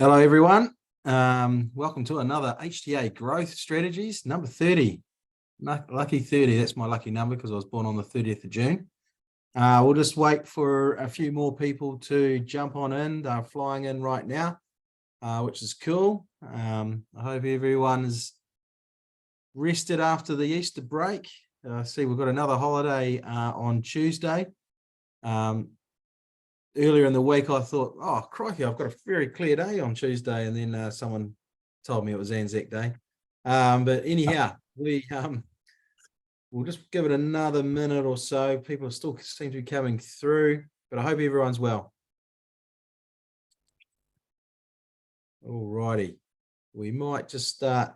Hello, everyone. Welcome to another HTA Growth Strategies, number 30. Lucky 30, that's my lucky number because I was born on the 30th of June. We'll just wait for a few more people to jump on in. They're flying in right now, which is cool. I hope everyone is rested after the Easter break. I see we've got another holiday on Tuesday. Earlier in the week, I thought, oh, crikey, I've got a very clear day on Tuesday. And then someone told me it was Anzac Day. But anyhow, we'll just give it another minute or so. People still seem to be coming through, but I hope everyone's well. All righty. We might just start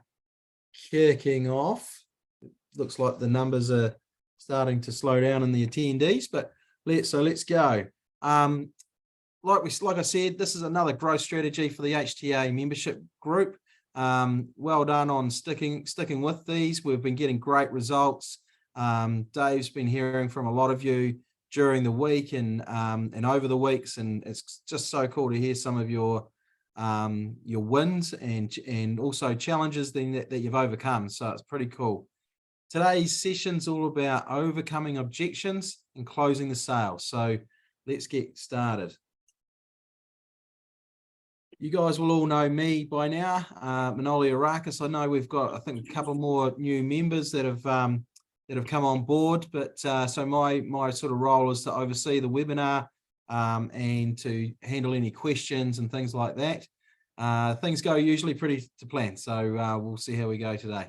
kicking off. It looks like the numbers are starting to slow down in the attendees, but let's go. Like I said, this is another growth strategy for the HTA membership group. Well done on sticking with these. We've been getting great results. Dave's been hearing from a lot of you during the week and over the weeks, and it's just so cool to hear some of your wins and also challenges that you've overcome. So it's pretty cool. Today's session's all about overcoming objections and closing the sale. So let's get started. You guys will all know me by now, Manoli Aerakis. I know we've got, I think, a couple more new members that have come on board. But so my sort of role is to oversee the webinar and to handle any questions and things like that. Things go usually pretty to plan, so we'll see how we go today.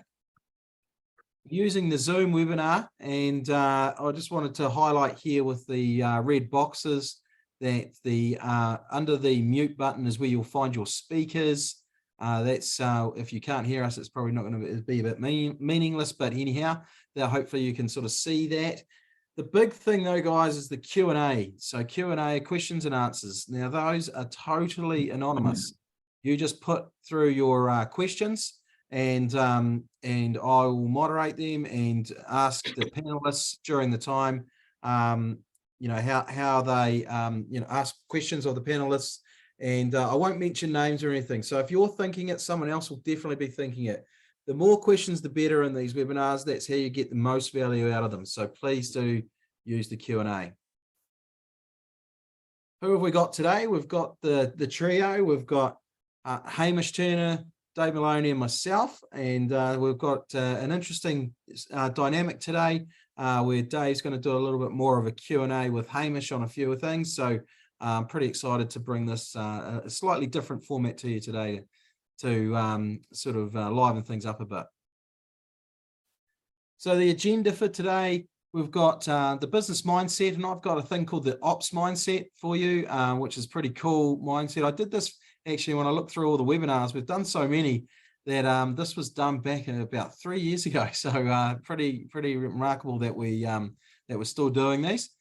Using the Zoom webinar, and I just wanted to highlight here with the red boxes that the under the mute button is where you'll find your speakers. That's if you can't hear us, it's probably not going to be a bit meaningless, but anyhow, hopefully you can sort of see that. The big thing though, guys, is the Q&A. So Q&A, questions and answers. Now those are totally anonymous. You just put through your questions, and I will moderate them and ask the panelists during the time how they ask questions of the panelists, and I won't mention names or anything. So if you're thinking it, someone else will definitely be thinking it. The more questions, the better in these webinars. That's how you get the most value out of them. So please do use the Q&A. Who have we got today? We've got the trio. We've got Hamish Turner, Dave Moloney, and myself, and we've got an interesting dynamic today where Dave's going to do a little bit more of a Q&A with Hamish on a few things. So I'm pretty excited to bring this a slightly different format to you today to sort of liven things up a bit. So the agenda for today, we've got the business mindset, and I've got a thing called the ops mindset for you, which is pretty cool mindset. I did this actually when I looked through all the webinars. We've done so many that this was done back in about 3 years ago. So pretty remarkable that we're still doing these.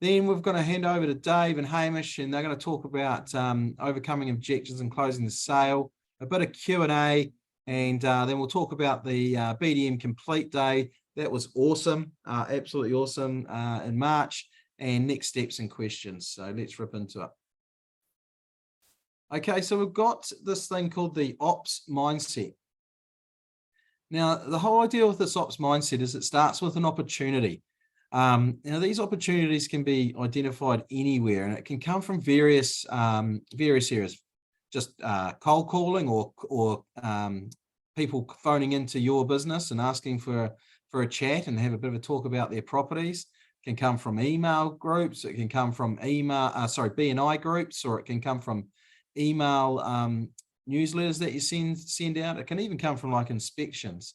Then we're going to hand over to Dave and Hamish, and they're going to talk about overcoming objections and closing the sale, a bit of Q&A, and then we'll talk about the BDM Complete Day. That was awesome, absolutely awesome in March, and next steps and questions. So let's rip into it. Okay, so we've got this thing called the ops mindset. Now, the whole idea with this ops mindset is it starts with an opportunity. Now, these opportunities can be identified anywhere, and it can come from various areas, just cold calling or people phoning into your business and asking for a chat and have a bit of a talk about their properties. It can come from email groups. It can come from BNI groups, or it can come from email newsletters that you send out. It can even come from like inspections.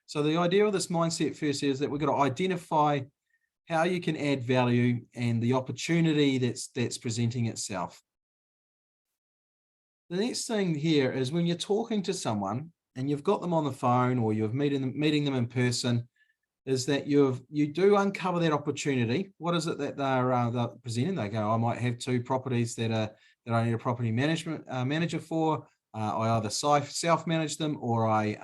So the idea of this mindset first is that we've got to identify how you can add value and the opportunity that's presenting itself. The next thing here is when you're talking to someone and you've got them on the phone or you're meeting them in person, is that you do uncover that opportunity. What is it that they're presenting? They go, I might have 2 properties that I need a property management manager for. I either self-manage them, or I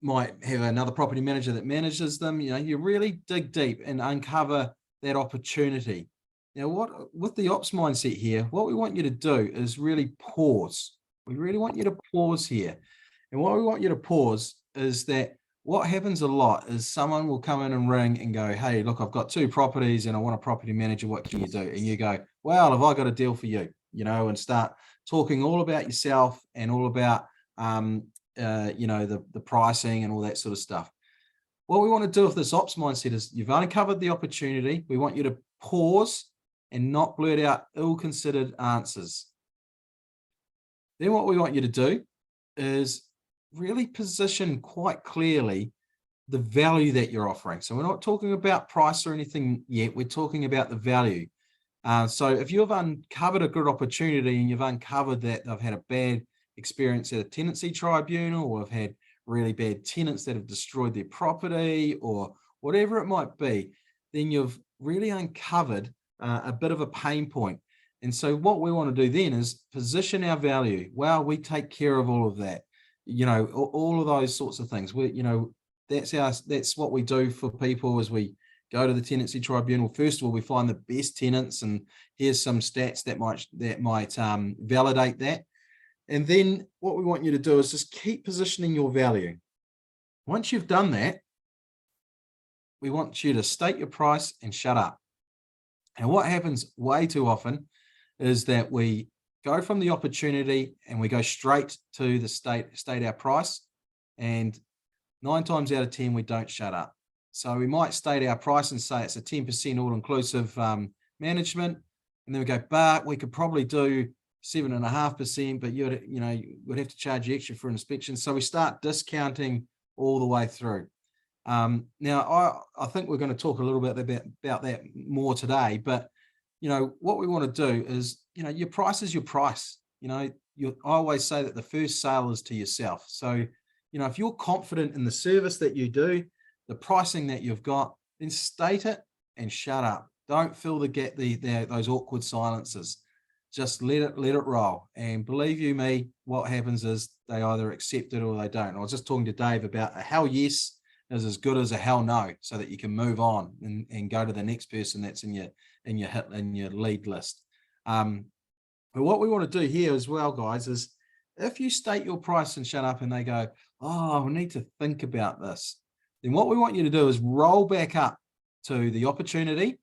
might have another property manager that manages them. You really dig deep and uncover that opportunity. Now, with the ops mindset here, what we want you to do is really pause. We really want you to pause here. And what we want you to pause is that what happens a lot is someone will come in and ring and go, hey, look, I've got 2 properties and I want a property manager. What can you do? And you go, well, have I got a deal for you? You know, and start talking all about yourself and all about, you know, the pricing and all that sort of stuff. What we want to do with this ops mindset is you've uncovered the opportunity. We want you to pause and not blurt out ill-considered answers. Then what we want you to do is really position quite clearly the value that you're offering. So we're not talking about price or anything yet. We're talking about the value. So if you've uncovered a good opportunity and you've uncovered that they've had a bad experience at a tenancy tribunal, or have had really bad tenants that have destroyed their property, or whatever it might be, then you've really uncovered a bit of a pain point. And so what we want to do then is position our value. Well, we take care of all of that, you know, all of those sorts of things. We, you know, that's what we do for people as we go to the tenancy tribunal. First of all, we find the best tenants, and here's some stats that might validate that. And then what we want you to do is just keep positioning your value. Once you've done that, we want you to state your price and shut up. And what happens way too often is that we go from the opportunity and we go straight to the state our price, and 9 times out of 10 we don't shut up. So we might state our price and say it's a 10% all-inclusive management, and then we go, but we could probably do 7.5%, but you would have to charge you extra for an inspection. So we start discounting all the way through. Now I think we're going to talk a little bit about that more today, but you know, what we want to do is, you know, your price is your price. You know, I always say that the first sale is to yourself. So, you know, if you're confident in the service that you do, the pricing that you've got, then state it and shut up. Don't fill those awkward silences. Just let it roll. And believe you me, what happens is they either accept it or they don't. I was just talking to Dave about a hell yes is as good as a hell no, so that you can move on and go to the next person that's in your lead list. But what we want to do here as well, guys, is if you state your price and shut up and they go, oh, we need to think about this, then what we want you to do is roll back up to the opportunity,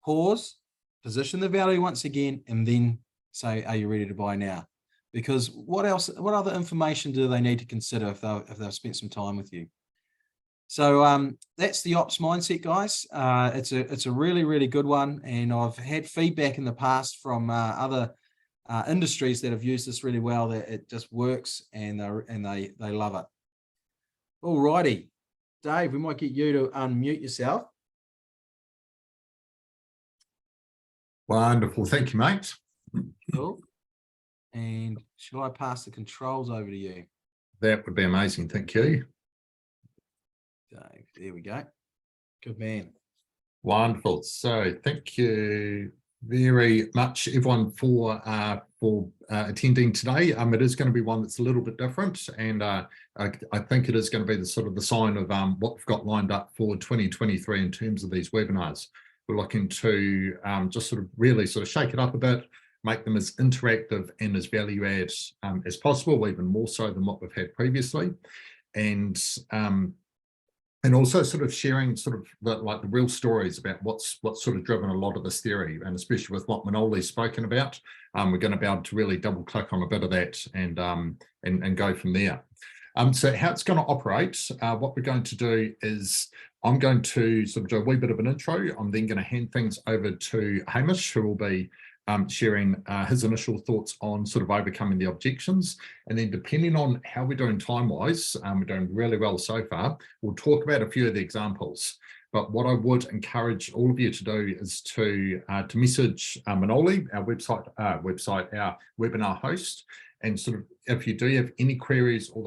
pause, position the value once again, and then say, are you ready to buy now? Because what other information do they need to consider if they've spent some time with you? So that's the ops mindset, guys. It's a really, really good one. And I've had feedback in the past from other industries that have used this really well, that it just works and they love it. All righty, Dave, we might get you to unmute yourself. Wonderful. Thank you, mate. Cool. And shall I pass the controls over to you? That would be amazing. Thank you. Dave, there we go. Good man. Wonderful. So thank you very much, everyone, for attending today. It is going to be one that's a little bit different, and I think it is going to be the sort of the sign of what we've got lined up for 2023 in terms of these webinars. We're looking to just sort of really sort of shake it up a bit, make them as interactive and as value add as possible, even more so than what we've had previously, and also sort of sharing sort of the real stories about what's sort of driven a lot of this theory, and especially with what Manoli's spoken about, we're going to be able to really double click on a bit of that and go from there. So how it's going to operate, what we're going to do is I'm going to sort of do a wee bit of an intro. I'm then going to hand things over to Hamish, who will be sharing his initial thoughts on sort of overcoming the objections. And then depending on how we're doing time-wise, we're doing really well so far, we'll talk about a few of the examples. But what I would encourage all of you to do is to message Manoli, our webinar host, and sort of if you do have any queries or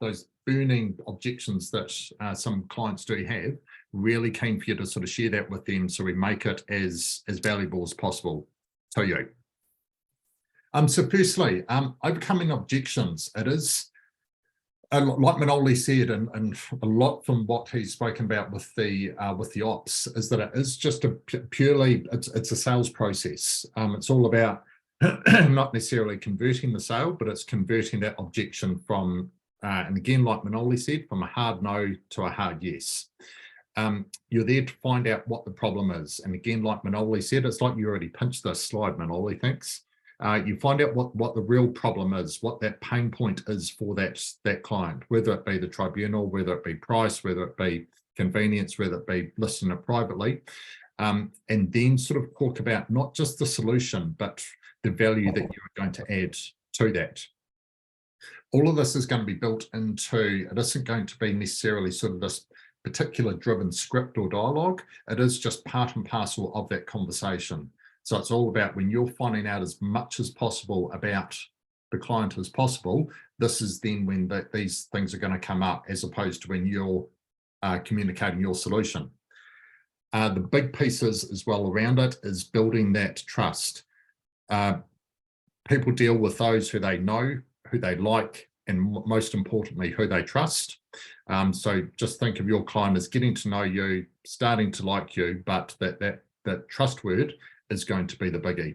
those burning objections that some clients do have, really keen for you to sort of share that with them so we make it as valuable as possible to you. So firstly, overcoming objections. It is like Manoli said, and a lot from what he's spoken about with the ops, is that it is just a purely it's a sales process. It's all about not necessarily converting the sale, but it's converting that objection from, and again, like Manoli said, from a hard no to a hard yes. You're there to find out what the problem is, and again, like Manoli said, it's like you already pinched this slide, Manoli. Thanks. You find out what the real problem is, what that pain point is for that client, whether it be the tribunal, whether it be price, whether it be convenience, whether it be listing it privately, and then sort of talk about not just the solution, but the value that you're going to add to that. All of this is going to be built into, it isn't going to be necessarily sort of this particular driven script or dialogue. It is just part and parcel of that conversation. So it's all about, when you're finding out as much as possible about the client as possible, this is then when these things are going to come up, as opposed to when you're communicating your solution. The big pieces as well around it is building that trust. People deal with those who they know, who they like, and most importantly, who they trust. So just think of your client as getting to know you, starting to like you, but that trust word is going to be the biggie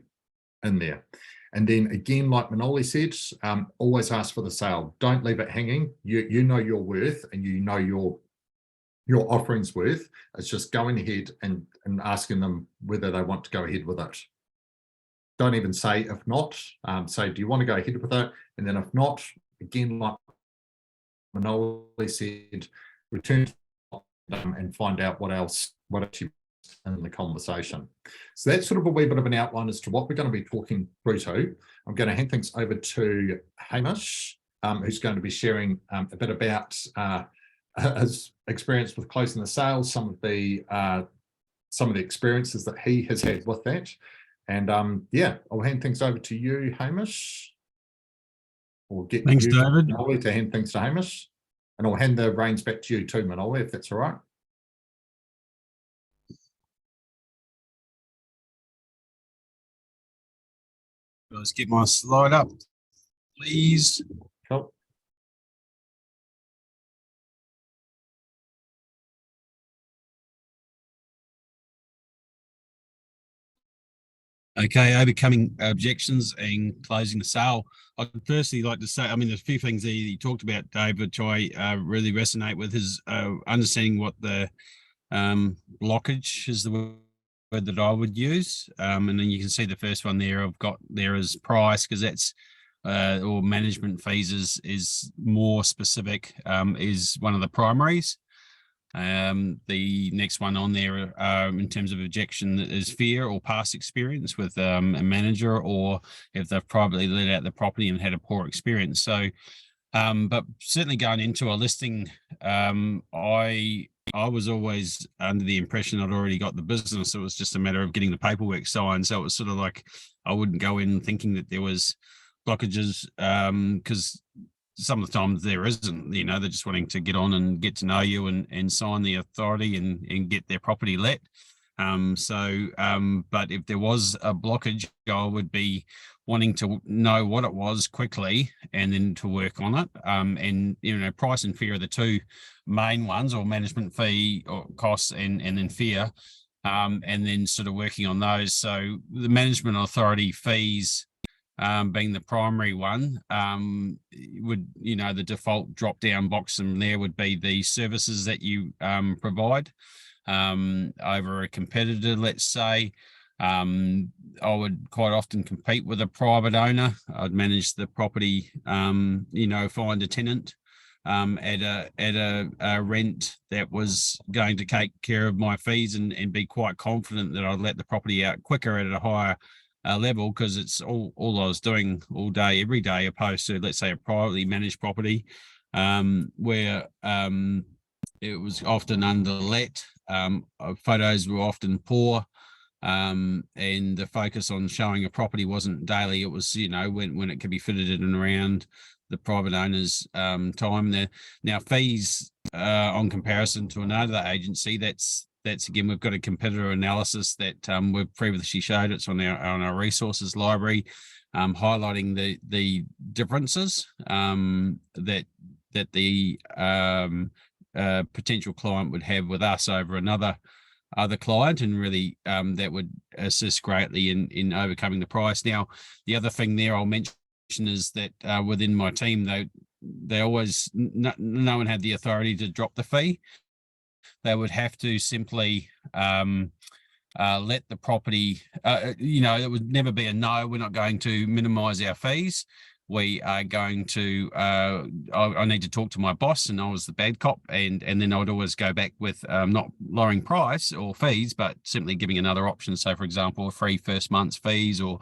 in there. And then again, like Manoli said, always ask for the sale. Don't leave it hanging. You know your worth, and you know your offering's worth. It's just going ahead and asking them whether they want to go ahead with it. Don't even say if not. Say, do you want to go ahead with it? And then if not, again, like Manoli said, return to them and find out what else you in the conversation. So that's sort of a wee bit of an outline as to what we're going to be talking through to. I'm going to hand things over to Hamish, who's going to be sharing a bit about his experience with closing the sales, some of the experiences that he has had with that. And yeah, I'll hand things over to you, Hamish. Or get Thanks, you, David. Manoli, to hand things to Hamish. And I'll hand the reins back to you too, Manoli, if that's all right. Let's get my slide up, please. Cool. Okay, overcoming objections and closing the sale. I'd firstly like to say, I mean, there's a few things that you talked about, Dave, which I really resonate with, is understanding what the blockage is, the word that I would use. And then you can see the first one there I've got there is price, because that's or management fees is more specific, is one of the primaries. The next one on there in terms of objection is fear or past experience with a manager, or if they've privately let out the property and had a poor experience. So but certainly going into a listing, I was always under the impression I'd already got the business. It was just a matter of getting the paperwork signed. So it was sort of like I wouldn't go in thinking that there was blockages, because some of the times there isn't. You know, they're just wanting to get on and get to know you and sign the authority and get their property let. But if there was a blockage, I would be wanting to know what it was quickly and then to work on it. And, you know, price and fear are the two main ones, or management fee or costs and then fear, and then sort of working on those. So the management authority fees, being the primary one, would, you know, the default drop down box from there would be the services that you provide over a competitor, let's say. I would quite often compete with a private owner. I'd manage the property, you know, find a tenant at a rent that was going to take care of my fees, and be quite confident that I'd let the property out quicker at a higher level, because it's all I was doing all day, every day, opposed to, let's say, a privately managed property where it was often underlet. Photos were often poor, and the focus on showing a property wasn't daily. It was, you know, when it could be fitted in and around the private owner's time there. Now fees on comparison to another agency, that's again, we've got a competitor analysis that we've previously showed. It's on our resources library, highlighting the differences that the potential client would have with us over other client, and really that would assist greatly in overcoming the price. Now, the other thing there I'll mention is that within my team, they always, no one had the authority to drop the fee. They would have to simply let the property, it would never be a no, we're not going to minimize our fees. We are going to, I need to talk to my boss, and I was the bad cop, and then I would always go back with not lowering price or fees, but simply giving another option. So, for example, free first month's fees or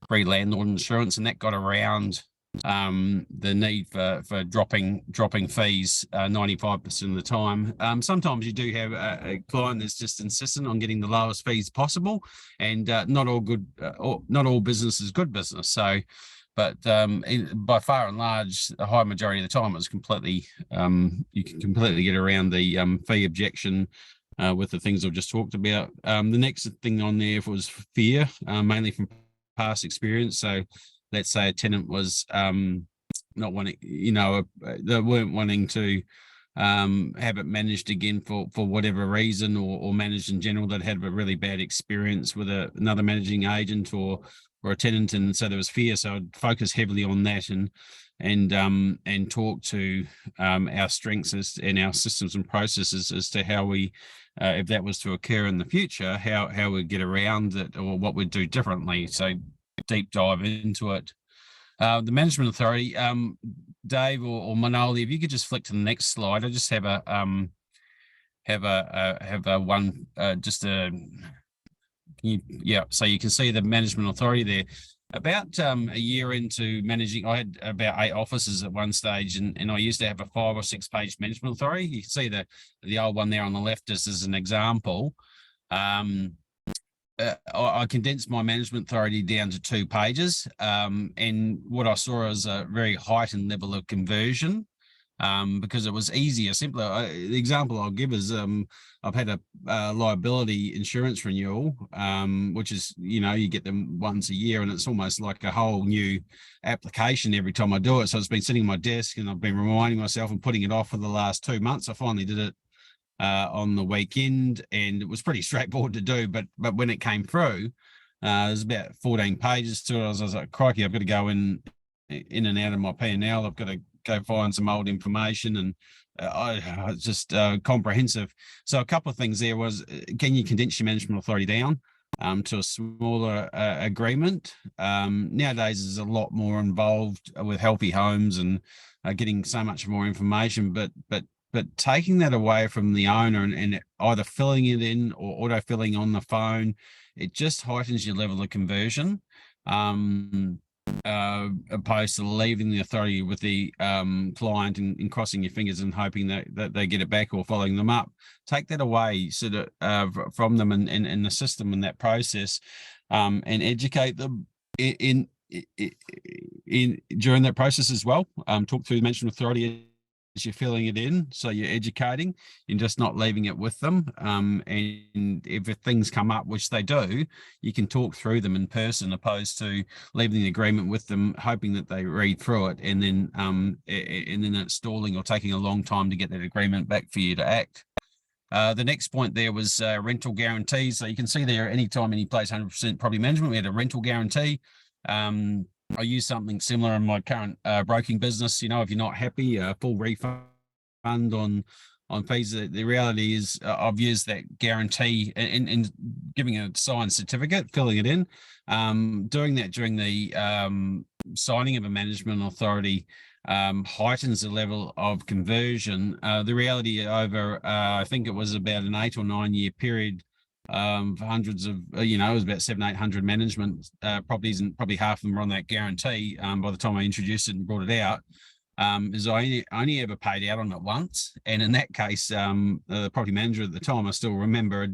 free landlord insurance, and that got around the need for dropping fees 95% of the time. Sometimes you do have a client that's just insistent on getting the lowest fees possible, and not all business is good business. So, but by far and large, the high majority of the time, it was completely you can completely get around the fee objection with the things I've just talked about. The next thing on there was fear, mainly from past experience. So let's say a tenant was not wanting, they weren't wanting to have it managed again for whatever reason, or managed in general, that had a really bad experience with another managing agent or a tenant, and so there was fear. So I'd focus heavily on that and talk to our strengths and our systems and processes as to how we, if that was to occur in the future, how we get around it or what we'd do differently. So deep dive into it. The management authority, Dave or Manoli, if you could just flick to the next slide. I just have a one so you can see the management authority there. About a year into managing, I had about 8 offices at one stage, and I used to have a 5 or 6 page management authority. You can see the old one there on the left just as an example. I condensed my management authority down to 2 pages, and what I saw was a very heightened level of conversion, because it was easier, simpler. The example I'll give is I've had a liability insurance renewal, which is, you get them once a year, and it's almost like a whole new application every time I do it. So it's been sitting on my desk, and I've been reminding myself and putting it off for the last 2 months. I finally did it on the weekend, and it was pretty straightforward to do, but when it came through, there's about 14 pages to it. I was like, crikey, I've got to go in and out of my P&L. I've got to go find some old information, and it's just comprehensive. So a couple of things there was, can you condense your management authority down to a smaller agreement? Nowadays there's a lot more involved with healthy homes and getting so much more information, but taking that away from the owner and either filling it in or auto-filling on the phone, it just heightens your level of conversion, opposed to leaving the authority with the client and crossing your fingers and hoping that they get it back or following them up. Take that away sort of from them and assist them in that process, and educate them in during that process as well. Talk through the management authority as you're filling it in, so you're educating and just not leaving it with them. And if things come up, which they do, you can talk through them in person, opposed to leaving the agreement with them, hoping that they read through it, and then it's stalling or taking a long time to get that agreement back for you to act. The next point there was rental guarantees. So you can see there, anytime any place 100% property management, we had a rental guarantee. I use something similar in my current broking business. If you're not happy, full refund on fees. The reality is I've used that guarantee in giving a signed certificate, filling it in, doing that during the signing of a management authority heightens the level of conversion. The reality over, I think it was about an 8 or 9 year period, hundreds of, it was about 700-800 management properties, and probably half of them were on that guarantee by the time I introduced it and brought it out. Is I only ever paid out on it once, and in that case, the property manager at the time, I still remember,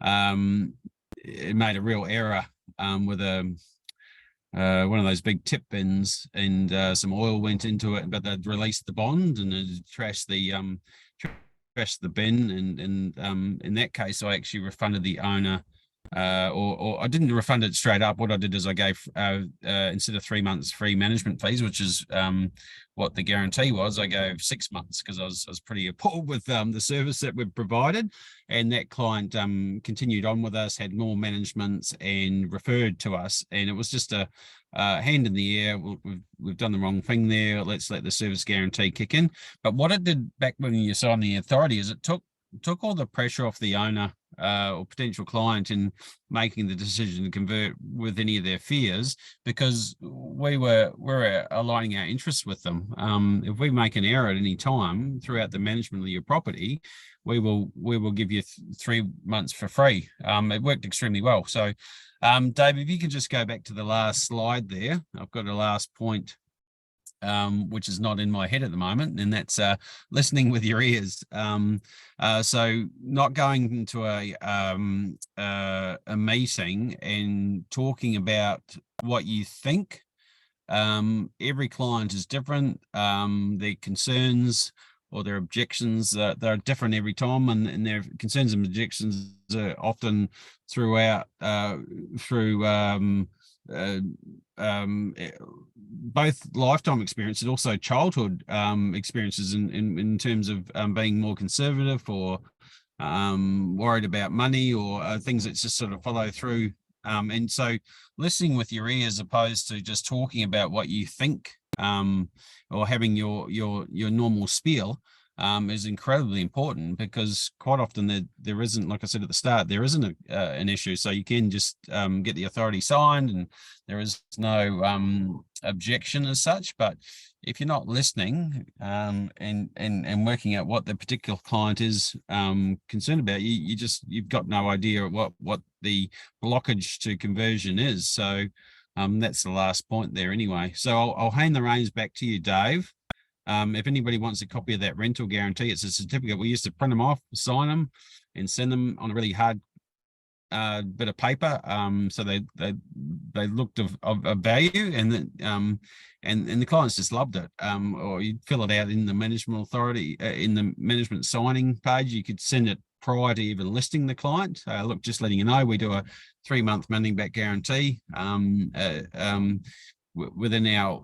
it made a real error with one of those big tip bins, and some oil went into it, but they'd released the bond and it trashed the bin, and in that case I actually refunded the owner or I didn't refund it straight up. What I did is I gave instead of 3 months free management fees, which is what the guarantee was, I gave 6 months because I was pretty appalled with the service that we've provided. And that client continued on with us, had more managements and referred to us. And it was just a hand in the air. We've done the wrong thing there. Let's let the service guarantee kick in. But what it did back when you signed the authority is it took all the pressure off the owner or potential client in making the decision to convert with any of their fears, because we're aligning our interests with them. If we make an error at any time throughout the management of your property, we will give you 3 months for free. It worked extremely well. So Dave, if you can just go back to the last slide there, I've got a last point which is not in my head at the moment, and that's listening with your ears. So not going into a meeting and talking about what you think. Every client is different. Their concerns or their objections, they're different every time, and their concerns and objections are often throughout through both lifetime experience and also childhood experiences in terms of being more conservative or worried about money or things that just sort of follow through. And so listening with your ears, opposed to just talking about what you think or having your normal spiel, is incredibly important, because quite often there isn't, like I said at the start, there isn't an issue. So you can just get the authority signed and there is no objection as such. But if you're not listening and working out what the particular client is concerned about, you've got no idea what the blockage to conversion is. So that's the last point there anyway. So I'll hand the reins back to you, Dave. If anybody wants a copy of that rental guarantee, it's a certificate. We used to print them off, sign them, and send them on a really hard bit of paper. So they looked of value, and the clients just loved it. Or you'd fill it out in the management authority, in the management signing page. You could send it prior to even listing the client. Look, just letting you know, we do a 3-month money back guarantee. Within our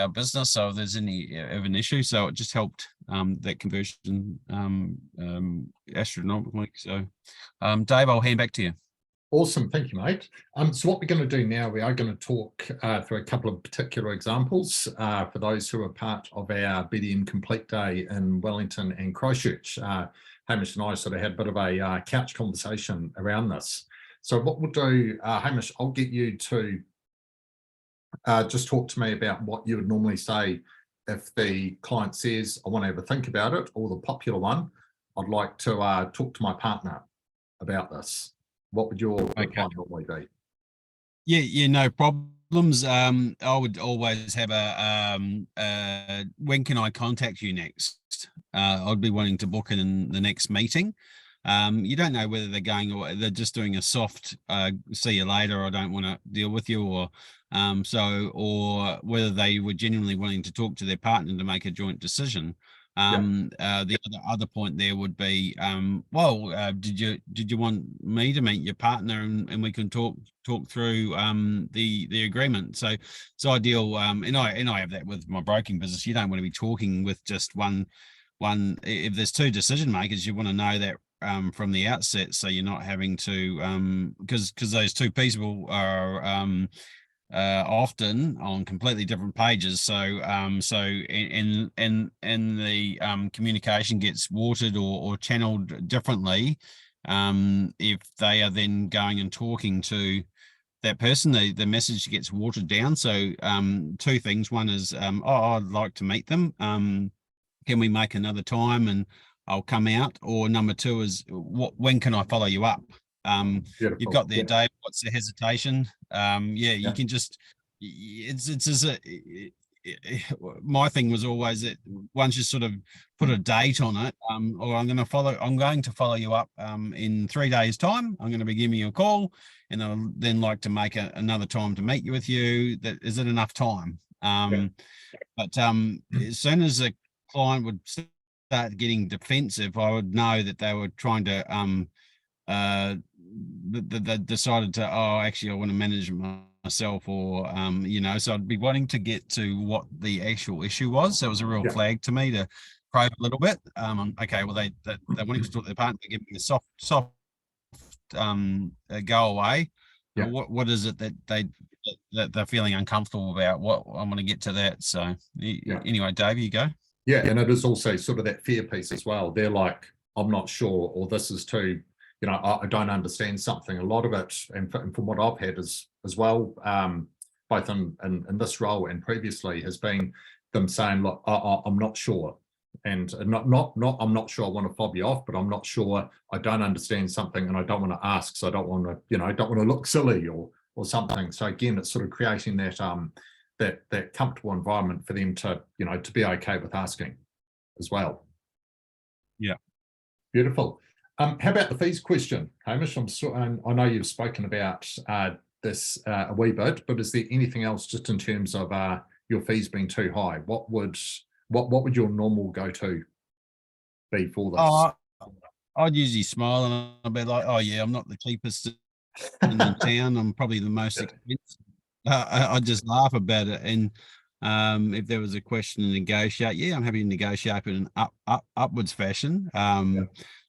business, so if there's any of an issue, so it just helped that conversion astronomically. So Dave, I'll hand back to you. Awesome, thank you, mate. So what we're going to do now, we are going to talk through a couple of particular examples for those who are part of our BDM Complete Day in Wellington and Christchurch. Hamish and I sort of had a bit of a couch conversation around this. So what we'll do, Hamish, I'll get you to just talk to me about what you would normally say if the client says, I want to have a think about it, or the popular one, I'd like to talk to my partner about this. What would your reply normally be? Yeah, no problems. I would always have when can I contact you next? I'd be wanting to book in the next meeting. You don't know whether they're going or they're just doing a soft see you later, I don't want to deal with you, or or whether they were genuinely willing to talk to their partner to make a joint decision. The other point there would be, did you want me to meet your partner and we can talk through the agreement? So it's ideal, and I have that with my broking business. You don't want to be talking with just one. If there's two decision makers, you want to know that from the outset, so you're not having to because those two people are often on completely different pages. So and the communication gets watered or channeled differently if they are then going and talking to that person. The message gets watered down. So two things. One is I'd like to meet them. Can we make another time and I'll come out? Or number two is when can I follow you up? You've got there, Dave. What's the hesitation? You can just. My thing was always that once you sort of put a date on it, or I'm going to follow you up in 3 days' time. I'm going to be giving you a call, and I'll then like to make another time to meet with you. Is it enough time? But as soon as a client would start getting defensive, I would know that they were trying to they decided to, oh, actually I want to manage it myself, or so I'd be wanting to get to what the actual issue was. So it was a real flag to me to probe a little bit. Okay, well they wanting to talk to their partner, give me a soft go away. What is it that they're feeling uncomfortable about? What I want to get to that. So anyway, Dave, you go. Yeah, and it is also sort of that fear piece as well. They're like, I'm not sure, or this is too, I don't understand something. A lot of it, and from what I've had as well, both in this role and previously, has been them saying, look, I'm not sure. And not I'm not sure I want to fob you off, but I'm not sure, I don't understand something, and I don't want to ask, so I don't want to, I don't want to look silly or something. So again, it's sort of creating that that comfortable environment for them to, to be okay with asking as well. Yeah. Beautiful. How about the fees question, Hamish? I know you've spoken about this a wee bit, but is there anything else just in terms of your fees being too high? What would your normal go-to be for this? I'd usually smile and I'd be like, oh yeah, I'm not the cheapest in the town. I'm probably the most expensive. I just laugh about it. And if there was a question to negotiate, I'm happy to negotiate in an upwards fashion.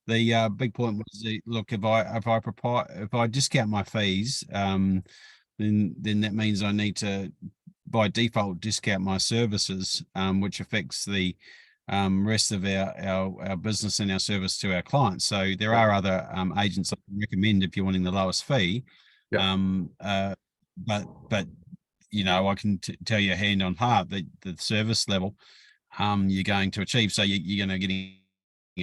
The big point was, look, if I discount my fees, then that means I need to, by default, discount my services, which affects the rest of our business and our service to our clients. So there are other agents I can recommend if you're wanting the lowest fee. But I can tell you hand on heart that the service level you're going to achieve. So you're going to get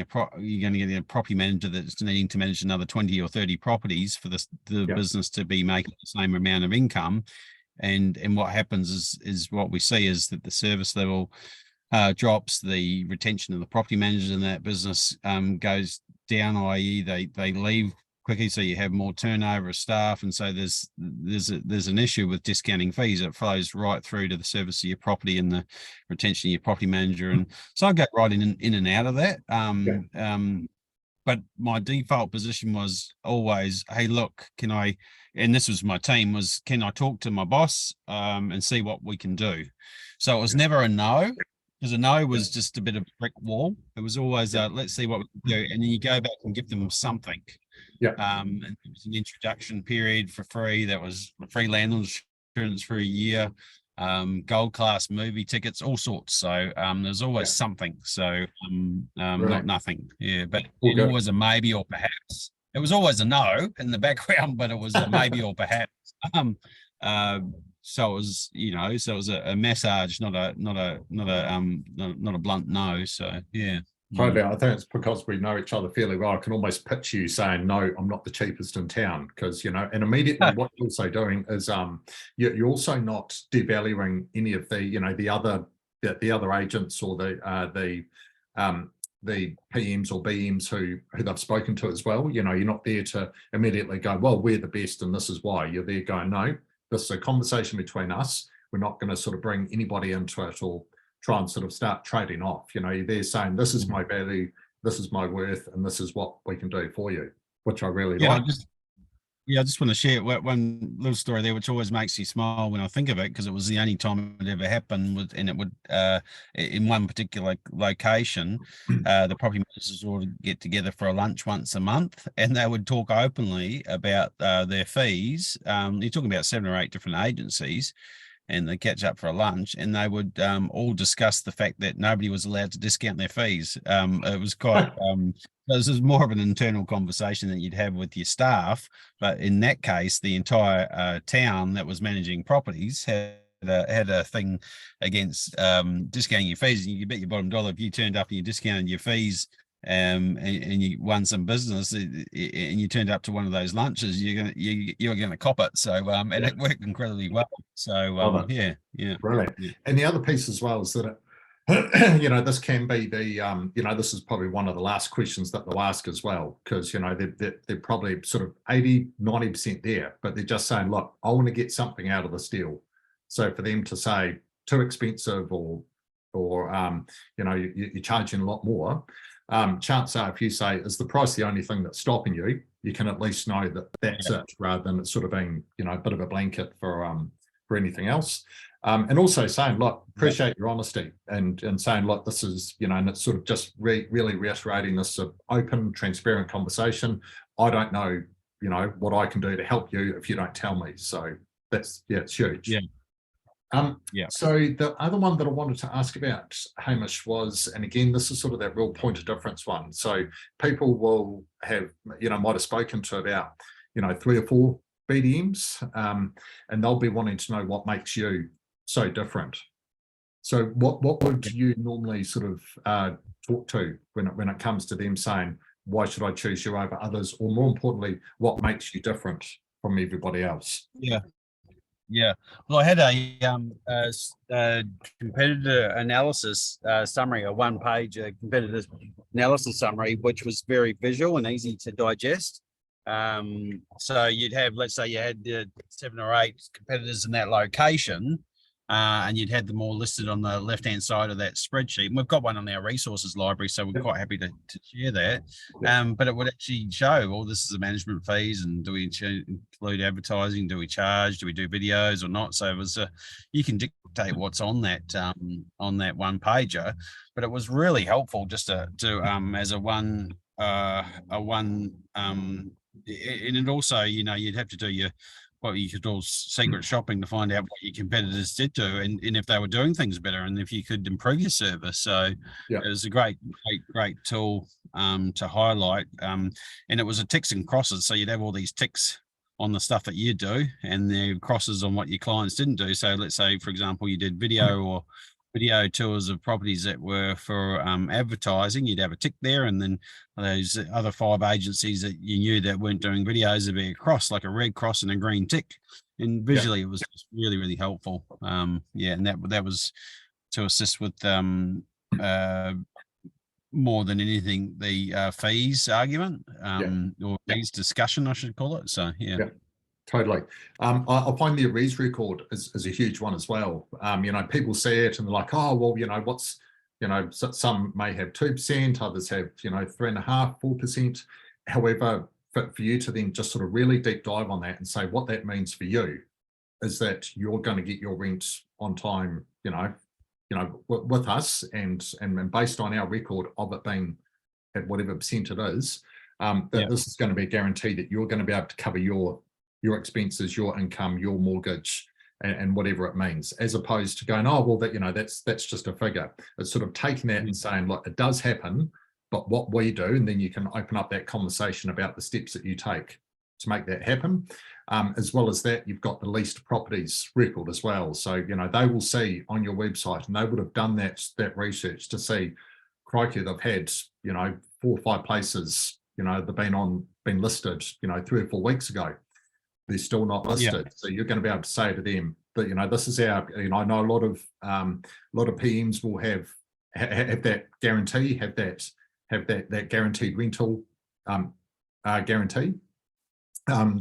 a property manager that's needing to manage another 20 or 30 properties for the business to be making the same amount of income. And what happens is what we see is that the service level drops, the retention of the property managers in that business goes down, i.e. they leave quickly, so you have more turnover of staff, and so there's an issue with discounting fees. It flows right through to the service of your property and the retention of your property manager, and so I go right in and out of that. But my default position was always, hey, look, can I, and this was my team, was can I talk to my boss and see what we can do? So it was never a no, because a no was just a bit of a brick wall. It was always, let's see what we can do. And then you go back and give them something. And it was an introduction period for free. That was free landlord insurance for a year, gold class movie tickets, all sorts. So there's always something. So not nothing. Yeah, but it always a maybe or perhaps. It was always a no in the background, but it was a maybe or perhaps. So it was, so it was a massage, not a blunt no. So yeah. Totally. I think it's because we know each other fairly well. I can almost pitch you saying, no, I'm not the cheapest in town, because, and immediately what you're also doing is you're also not devaluing any of the, the other agents or the PMs or BMs who they've spoken to as well. You're not there to immediately go, well, we're the best and this is why. You're there going, no, this is a conversation between us. We're not going to sort of bring anybody into it or try and sort of start trading off. You're there saying, this is my value, this is my worth, and this is what we can do for you, which I really like. I just want to share one little story there, which always makes you smile when I think of it, because it was the only time it ever happened, and it would in one particular location, the property managers would get together for a lunch once a month, and they would talk openly about their fees. You're talking about 7 or 8 different agencies, and they catch up for a lunch, and they would all discuss the fact that nobody was allowed to discount their fees. It was quite, this is more of an internal conversation that you'd have with your staff, but in that case, the entire town that was managing properties had a thing against discounting your fees. And you bet your bottom dollar if you turned up and you discounted your fees and you won some business and you turned up to one of those lunches, you're gonna cop it. So and it worked incredibly well. So yeah. Brilliant. Yeah. And the other piece as well is that this can be the this is probably one of the last questions that they'll ask as well, because they're probably sort of 80-90% there, but they're just saying, look, I want to get something out of this deal. So for them to say too expensive or you're charging a lot more, Chances are, if you say, is the price the only thing that's stopping you, you can at least know that that's it, rather than it sort of being, a bit of a blanket for anything else. And also saying, look, appreciate your honesty and saying, look, this is, and it's sort of just really reiterating this sort of open, transparent conversation. I don't know, what I can do to help you if you don't tell me. So that's, it's huge. So the other one that I wanted to ask about, Hamish, was, and again, this is sort of that real point of difference one. So people will have, might have spoken to about, 3 or 4 BDMs, and they'll be wanting to know what makes you so different. So what would you normally sort of talk to when it comes to them saying, why should I choose you over others? Or more importantly, what makes you different from everybody else? Yeah. Well, I had a competitor analysis summary, a 1-page competitor analysis summary, which was very visual and easy to digest. So you'd have, let's say you had 7 or 8 competitors in that location, and you'd had them all listed on the left-hand side of that spreadsheet. And we've got one on our resources library, so we're quite happy to share that. But it would actually show, well, this is the management fees, and do we include advertising? Do we charge? Do we do videos or not? So it was you can dictate what's on that 1-pager. But it was really helpful just to as a one. And it also, you'd have to do what you could call secret shopping to find out what your competitors did do, and if they were doing things better, and if you could improve your service. So it was a great tool to highlight. And it was a ticks and crosses. So you'd have all these ticks on the stuff that you do, and the crosses on what your clients didn't do. So let's say, for example, you did video tours of properties that were for advertising, you'd have a tick there, and then those other 5 agencies that you knew that weren't doing videos would be a cross, like a red cross and a green tick. And visually, it was just really helpful. And that was to assist with more than anything the fees argument or fees discussion, I should call it. So Totally. I find the arrears record is a huge one as well. People see it and they're like, oh, well, what's, some may have 2%, others have, 3.5%, 4%. However, for you to then just sort of really deep dive on that and say what that means for you is that you're going to get your rent on time, with us, and based on our record of it being at whatever percent it is, this is going to be a guarantee that you're going to be able to cover your expenses, your income, your mortgage, and whatever it means, as opposed to going, oh, well, that's just a figure. It's sort of taking that and saying, look, it does happen, but what we do, and then you can open up that conversation about the steps that you take to make that happen. As well as that, you've got the leased properties record as well. So, they will see on your website, and they would have done that research to see, crikey, they've had, 4 or 5 places, they've been listed, 3 or 4 weeks ago. They're still not listed. So you're going to be able to say to them that, this is our, I know a lot of PMs will have that guarantee, have that guaranteed rental guarantee.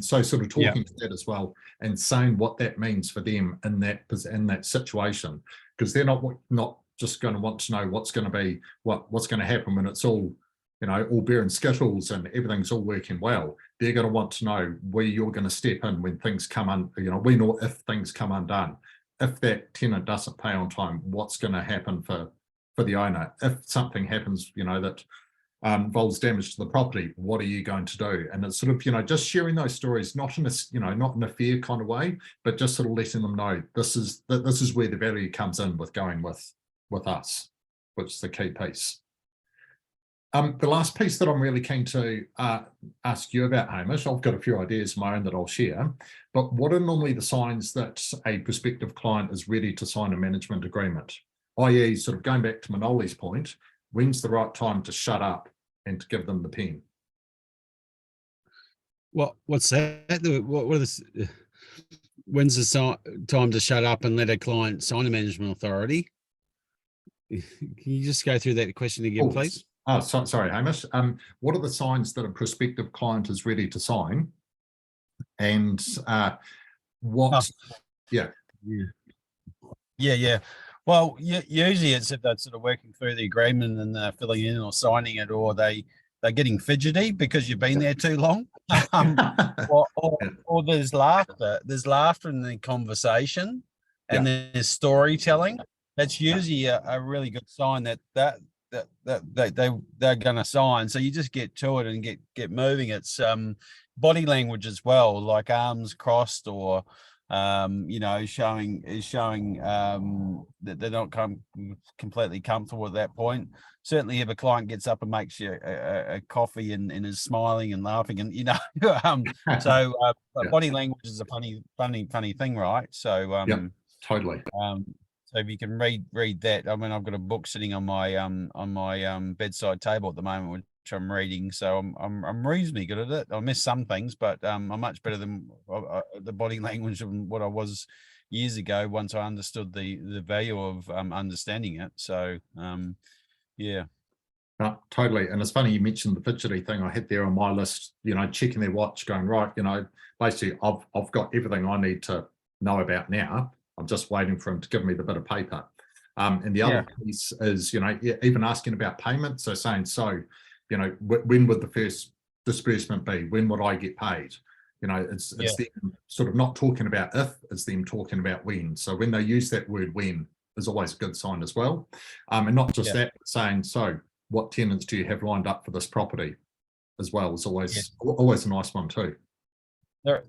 So sort of talking to that as well, and saying what that means for them in that situation, because they're not just going to want to know what's going to be what's going to happen when it's all all beer and skittles and everything's all working well. They're going to want to know where you're going to step in when things come when or if things come undone. If that tenant doesn't pay on time, what's going to happen for the owner? If something happens, that involves damage to the property, what are you going to do? And it's sort of, just sharing those stories, not in a, not in a fear kind of way, but just sort of letting them know this is where the value comes in with going with us, which is the key piece. The last piece that I'm really keen to ask you about, Hamish, I've got a few ideas of my own that I'll share, but what are normally the signs that a prospective client is ready to sign a management agreement? I.e., sort of going back to Manoli's point, when's the right time to shut up and to give them the pen? What's that? What are the, when's the time to shut up and let a client sign a management authority? Can you just go through that question again, please? Oh, sorry, Hamish. What are the signs that a prospective client is ready to sign? And what? Yeah. Well, usually it's if they're sort of working through the agreement and they're filling in or signing it, or they're getting fidgety because you've been there too long. Or there's laughter. There's laughter in the conversation, and there's storytelling. That's usually a really good sign that they're going to sign. So you just get to it and get moving. It's body language as well, like arms crossed or showing that they're not completely comfortable at that point. Certainly if a client gets up and makes you a coffee and is smiling and laughing and body language is a funny thing, right? So totally. So if you can read that, I mean, I've got a book sitting on my bedside table at the moment, which I'm reading, so I'm reasonably good at it. I miss some things, but I'm much better than the body language than what I was years ago. Once I understood the value of understanding it, so yeah. Totally. And it's funny you mentioned the fidgety thing. I had there on my list, checking their watch, going, right, basically I've got everything I need to know about now. I'm just waiting for him to give me the bit of paper. And the other piece is, even asking about payment. So saying, when would the first disbursement be? When would I get paid? It's them sort of not talking about if, it's them talking about when. So when they use that word when is always a good sign as well. And not just that, but saying, so what tenants do you have lined up for this property as well is always a nice one too.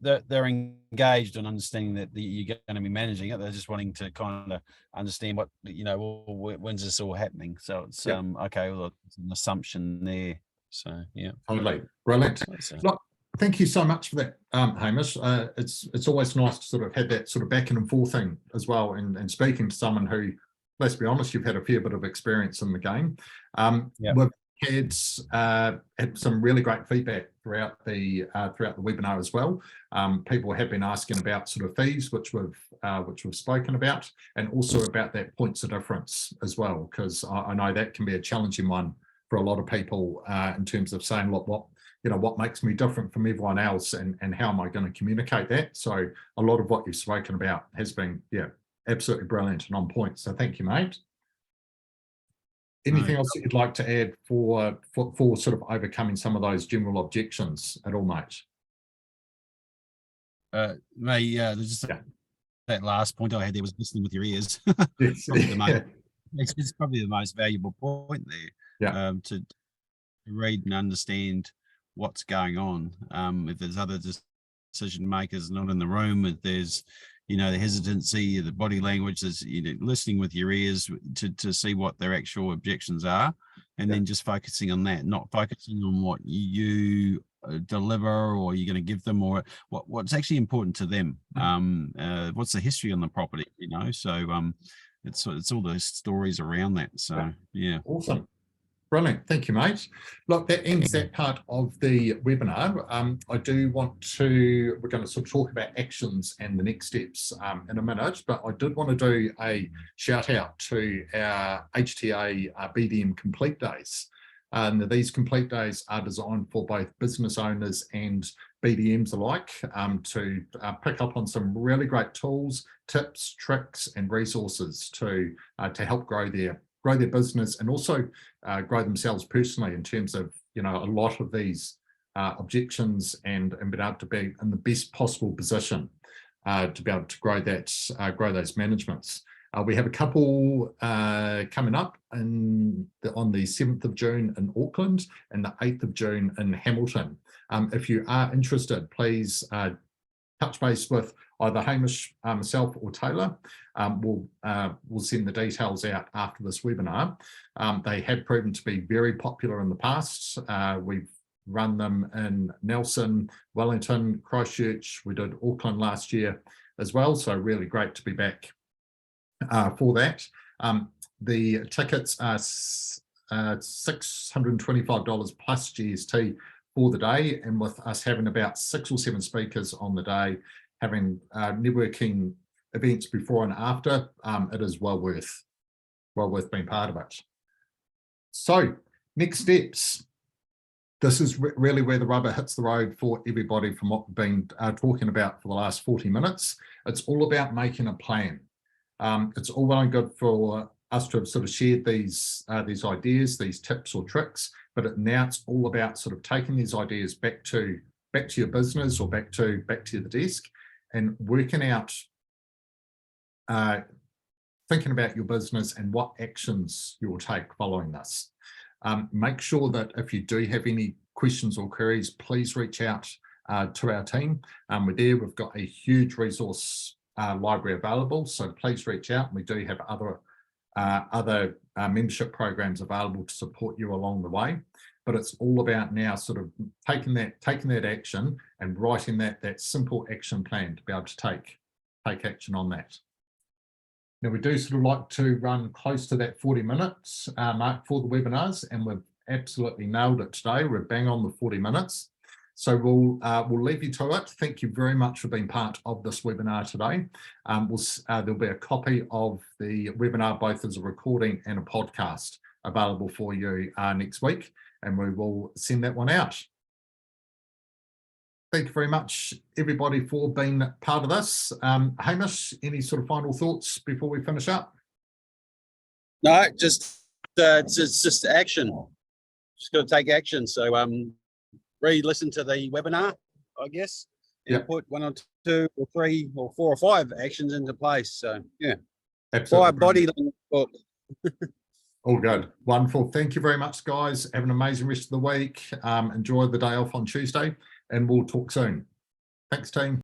They're engaged on understanding that you're going to be managing it. They're just wanting to kind of understand what, when's this all happening. So it's okay, well, it's an assumption there. So totally brilliant. Look, thank you so much for that, Hamish. It's always nice to sort of have that sort of back and forth thing as well, and speaking to someone who, let's be honest, you've had a fair bit of experience in the game. We've had some really great feedback throughout the webinar as well. People have been asking about sort of fees, which we've spoken about, and also about that points of difference as well, because I know that can be a challenging one for a lot of people in terms of saying, look, what makes me different from everyone else, and how am I going to communicate that? So a lot of what you've spoken about has been absolutely brilliant and on point. So thank you, mate. Anything else that you'd like to add for sort of overcoming some of those general objections at all, mate? There's just that last point I had there was listening with your ears. Yes. It's probably the most valuable point there. To read and understand what's going on. If there's other decision makers not in the room, if there's the hesitancy, the body language, is listening with your ears to see what their actual objections are, and then just focusing on that, not focusing on what you deliver or you're going to give them, or what's actually important to them. What's the history on the property, so it's all those stories around that. So awesome. Brilliant. Thank you, mate. Look, that ends that part of the webinar. We're going to sort of talk about actions and the next steps in a minute, but I did want to do a shout out to our HTA BDM Complete Days. These Complete Days are designed for both business owners and BDMs alike to pick up on some really great tools, tips, tricks, and resources to help grow their business, and also grow themselves personally in terms of a lot of these objections, and being able to be in the best possible position to be able to grow those managements. We have a couple coming up on the 7th of June in Auckland and the 8th of June in Hamilton. If you are interested, please touch base with either Hamish, myself, or Taylor. We'll send the details out after this webinar. They have proven to be very popular in the past. We've run them in Nelson, Wellington, Christchurch. We did Auckland last year as well, so really great to be back for that. The tickets are $625 plus GST for the day, and with us having about 6 or 7 speakers on the day, having networking events before and after, it is well worth being part of it. So next steps. This is really where the rubber hits the road for everybody from what we've been talking about for the last 40 minutes. It's all about making a plan. It's all well and good for us to have sort of shared these ideas, these tips or tricks, but now it's all about sort of taking these ideas back to your business or back to the desk and working out, thinking about your business and what actions you will take following this. Make sure that if you do have any questions or queries, please reach out to our team. We're there. We've got a huge resource library available, so please reach out. We do have other membership programs available to support you along the way. But it's all about now sort of taking that action and writing that simple action plan to be able to take action on that. Now, we do sort of like to run close to that 40 minutes mark for the webinars, and we've absolutely nailed it today. We're bang on the 40 minutes. So we'll leave you to it. Thank you very much for being part of this webinar today. There'll be a copy of the webinar, both as a recording and a podcast, available for you next week, and we will send that one out. Thank you very much, everybody, for being part of this. Hamish, any sort of final thoughts before we finish up? No, just it's just action. Just got to take action. So re-listen to the webinar, I guess, and put 1 or 2 or 3 or 4 or 5 actions into place. So yeah, absolutely. Buy a body book. All good. Wonderful. Thank you very much, guys. Have an amazing rest of the week. Enjoy the day off on Tuesday, and we'll talk soon. Thanks, team.